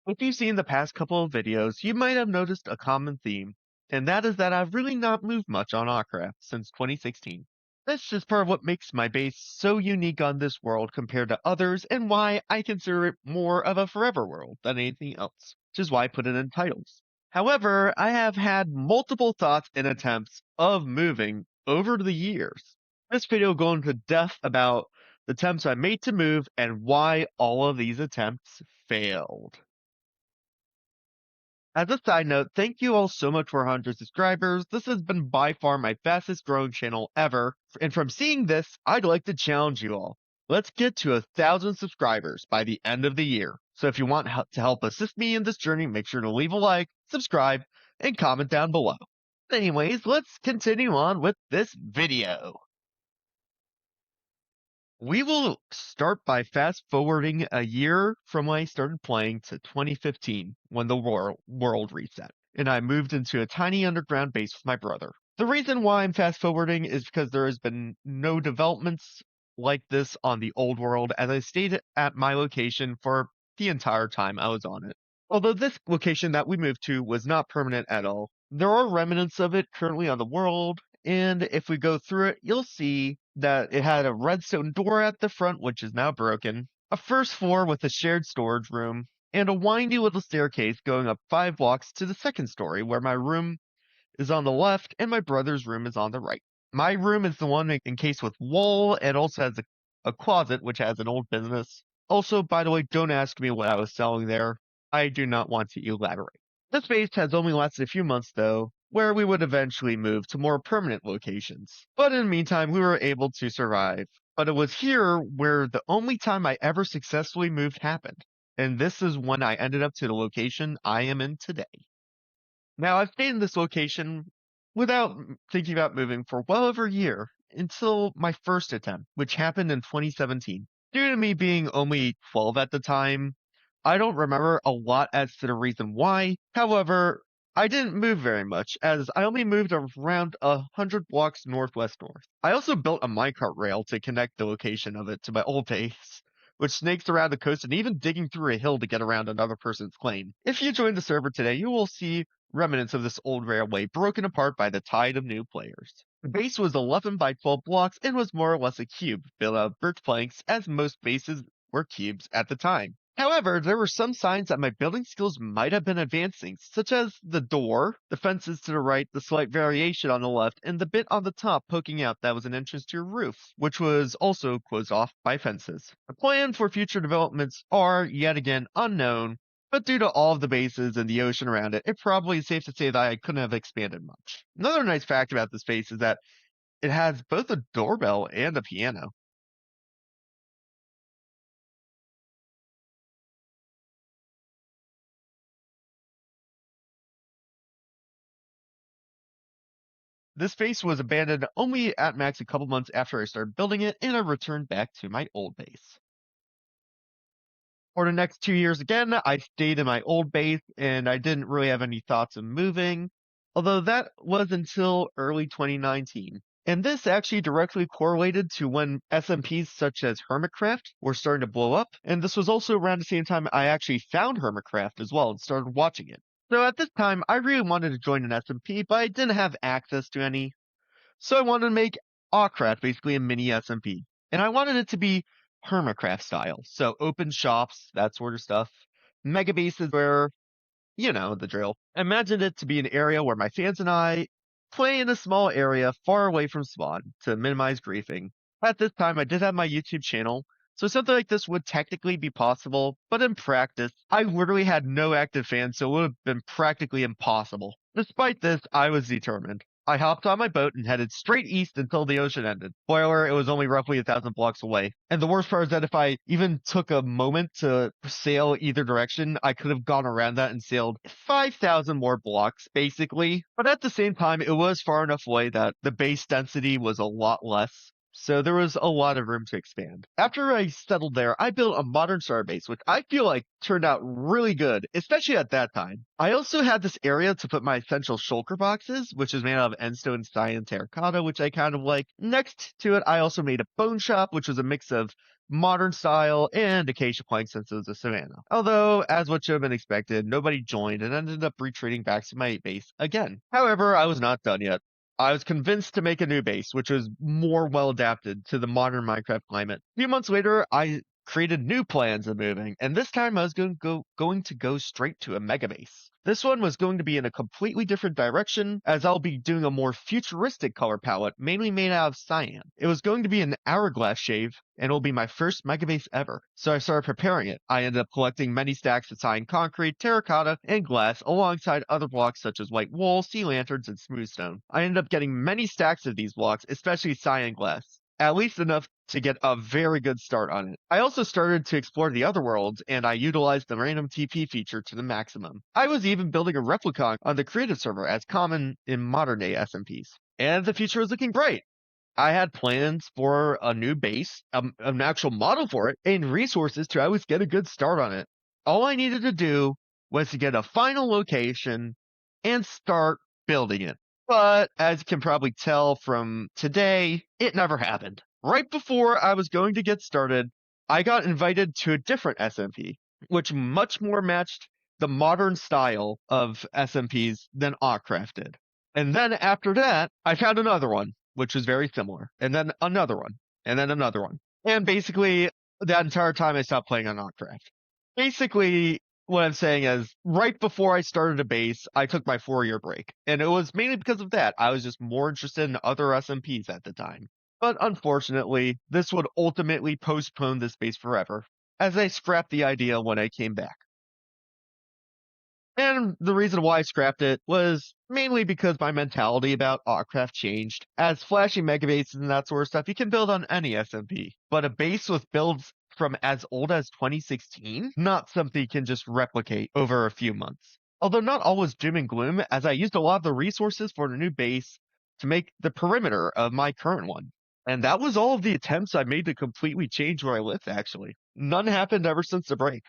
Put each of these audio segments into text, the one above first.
If you've seen the past couple of videos, you might have noticed a common theme, and that is that I've really not moved much on Ahrefs since 2016. That's just part of what makes my base so unique on this world compared to others, and why I consider it more of a forever world than anything else, which is why I put it in titles. However, I have had multiple thoughts and attempts of moving over the years. This video will go into depth about the attempts I made to move and why all of these attempts failed. As a side note, thank you all so much for 100 subscribers. This has been by far my fastest growing channel ever. And from seeing this, I'd like to challenge you all. Let's get to 1,000 subscribers by the end of the year. So if you want to help assist me in this journey, make sure to leave a like, subscribe, and comment down below. Anyways, let's continue on with this video. We will start by fast forwarding a year from when I started playing to 2015 when the world reset, and I moved into a tiny underground base with my brother. The reason why I'm fast forwarding is because there has been no developments like this on the old world, as I stayed at my location for the entire time I was on it. Although this location that we moved to was not permanent at all, there are remnants of it currently on the world, and if we go through it, you'll see that it had a redstone door at the front, which is now broken, a first floor with a shared storage room, and a windy little staircase going up 5 blocks to the second story, where my room is on the left and my brother's room is on the right. My room is the one encased with wool and also has a closet, which has an old business. Also, by the way, don't ask me what I was selling there. I do not want to elaborate. This base has only lasted a few months, though, where we would eventually move to more permanent locations. But in the meantime, we were able to survive. But it was here where the only time I ever successfully moved happened. And this is when I ended up to the location I am in today. Now, I've stayed in this location without thinking about moving for well over a year until my first attempt, which happened in 2017. Due to me being only 12 at the time, I don't remember a lot as to the reason why. However, I didn't move very much, as I only moved around 100 blocks northwest north. I also built a minecart rail to connect the location of it to my old base, which snakes around the coast and even digging through a hill to get around another person's claim. If you join the server today, you will see remnants of this old railway broken apart by the tide of new players. The base was 11 by 12 blocks and was more or less a cube, built out of birch planks, as most bases were cubes at the time. However, there were some signs that my building skills might have been advancing, such as the door, the fences to the right, the slight variation on the left, and the bit on the top poking out that was an entrance to your roof, which was also closed off by fences. The plan for future developments are, yet again, unknown, but due to all of the bases and the ocean around it, it probably is safe to say that I couldn't have expanded much. Another nice fact about this base is that it has both a doorbell and a piano. This base was abandoned only at max a couple months after I started building it, and I returned back to my old base. For the next 2 years again, I stayed in my old base, and I didn't really have any thoughts of moving, although that was until early 2019. And this actually directly correlated to when SMPs such as Hermitcraft were starting to blow up, and this was also around the same time I actually found Hermitcraft as well and started watching it. So at this time, I really wanted to join an SMP, but I didn't have access to any. So I wanted to make Ahrefs basically a mini SMP. And I wanted it to be Hermitcraft style. So open shops, that sort of stuff. Mega bases where, you know, the drill. I imagined it to be an area where my fans and I play in a small area far away from spawn to minimize griefing. At this time, I did have my YouTube channel, so something like this would technically be possible, but in practice, I literally had no active fans, so it would have been practically impossible. Despite this, I was determined. I hopped on my boat and headed straight east until the ocean ended. Spoiler, it was only roughly 1,000 blocks away. And the worst part is that if I even took a moment to sail either direction, I could have gone around that and sailed 5,000 more blocks, basically. But at the same time, it was far enough away that the base density was a lot less. so there was a lot of room to expand. After I settled there, I built a modern starbase, which I feel like turned out really good, especially at that time. I also had this area to put my essential shulker boxes, which is made out of endstone, cyan, terracotta, which I kind of like. Next to it, I also made a bone shop, which was a mix of modern style and acacia plank since it was a savannah. Although, as what should have been expected, nobody joined and ended up retreating back to my base again. However, I was not done yet. I was convinced to make a new base, which was more well adapted to the modern Minecraft climate. A few months later, I created new plans of moving, and this time I was going to go straight to a mega base. This one was going to be in a completely different direction, as I'll be doing a more futuristic color palette, mainly made out of cyan. It was going to be an hourglass shave, and it will be my first mega base ever. So I started preparing it. I ended up collecting many stacks of cyan concrete, terracotta, and glass, alongside other blocks such as white wool, sea lanterns, and smooth stone. I ended up getting many stacks of these blocks, especially cyan glass. At least enough to get a very good start on it. I also started to explore the other worlds, and I utilized the random TP feature to the maximum. I was even building a replica on the creative server as common in modern day SMPs. And the future was looking bright. I had plans for a new base, an actual model for it, and resources to always get a good start on it. All I needed to do was to get a final location and start building it. But as you can probably tell from today, it never happened. Right before I was going to get started, I got invited to a different SMP, which much more matched the modern style of SMPs than Aukcraft did. And then after that, I found another one, which was very similar, and then another one, and then another one. And basically, that entire time I stopped playing on Aukcraft. Basically, what I'm saying is, right before I started a base, I took my 4-year break. And it was mainly because of that. I was just more interested in other SMPs at the time. But unfortunately, this would ultimately postpone this base forever, as I scrapped the idea when I came back. And the reason why I scrapped it was mainly because my mentality about Aukcraft changed. As flashy mega bases and that sort of stuff, you can build on any SMP. But a base with builds from as old as 2016, not something you can just replicate over a few months. Although not always doom and gloom, as I used a lot of the resources for the new base to make the perimeter of my current one. And that was all of the attempts I made to completely change where I live, actually. None happened ever since the break.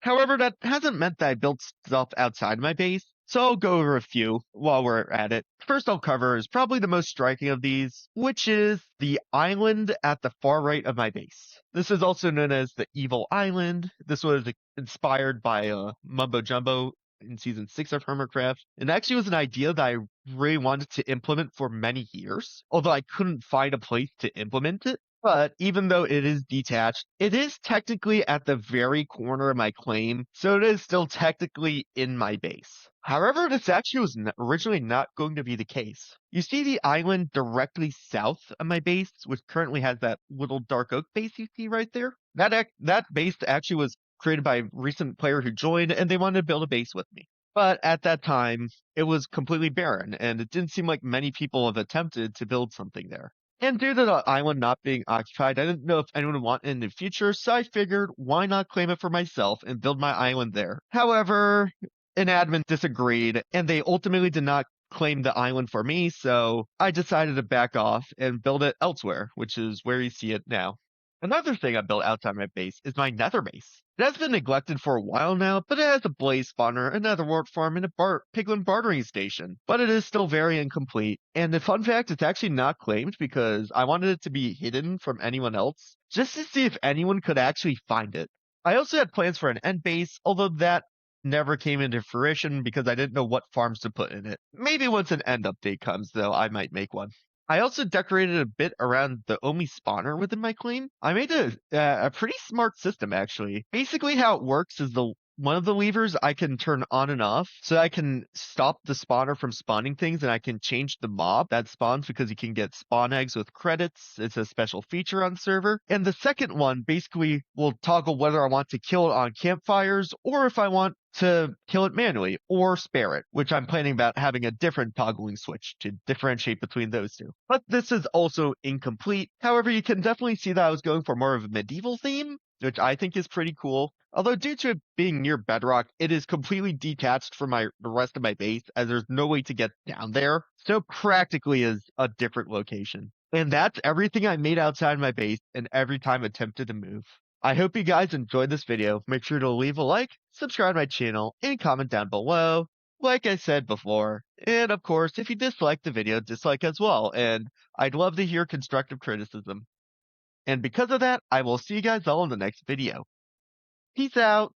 However, that hasn't meant that I built stuff outside my base, so I'll go over a few while we're at it. First I'll cover is probably the most striking of these, which is the island at the far right of my base. This is also known as the Evil Island. This was inspired by Mumbo Jumbo in season 6 of Hermitcraft. It actually was an idea that I really wanted to implement for many years, although I couldn't find a place to implement it. But even though it is detached, it is technically at the very corner of my claim, so it is still technically in my base. However, this actually was originally not going to be the case. You see the island directly south of my base, which currently has that little dark oak base you see right there? That base actually was created by a recent player who joined, and they wanted to build a base with me. But at that time, it was completely barren, and it didn't seem like many people have attempted to build something there. And due to the island not being occupied, I didn't know if anyone would want it in the future, so I figured why not claim it for myself and build my island there. However, an admin disagreed, and they ultimately did not claim the island for me, so I decided to back off and build it elsewhere, which is where you see it now. Another thing I built outside my base is my nether base. It has been neglected for a while now, but it has a blaze spawner, a netherwart farm, and a piglin bartering station. But it is still very incomplete. And the fun fact, it's actually not claimed because I wanted it to be hidden from anyone else, just to see if anyone could actually find it. I also had plans for an end base, although that never came into fruition because I didn't know what farms to put in it. Maybe once an end update comes, though, I might make one. I also decorated a bit around the Omi spawner within my claim. I made a pretty smart system, actually. Basically, how it works is one of the levers I can turn on and off, so I can stop the spawner from spawning things, and I can change the mob that spawns because you can get spawn eggs with credits. It's a special feature on the server. And the second one basically will toggle whether I want to kill it on campfires or if I want to kill it manually or spare it, which I'm planning about having a different toggling switch to differentiate between those two. But this is also incomplete. However, you can definitely see that I was going for more of a medieval theme, which I think is pretty cool. Although due to it being near bedrock, it is completely detached from the rest of my base, as there's no way to get down there. So practically is a different location. And that's everything I made outside my base and every time attempted to move. I hope you guys enjoyed this video. Make sure to leave a like, subscribe to my channel, and comment down below, like I said before. And of course, if you dislike the video, dislike as well, and I'd love to hear constructive criticism. And because of that, I will see you guys all in the next video. Peace out!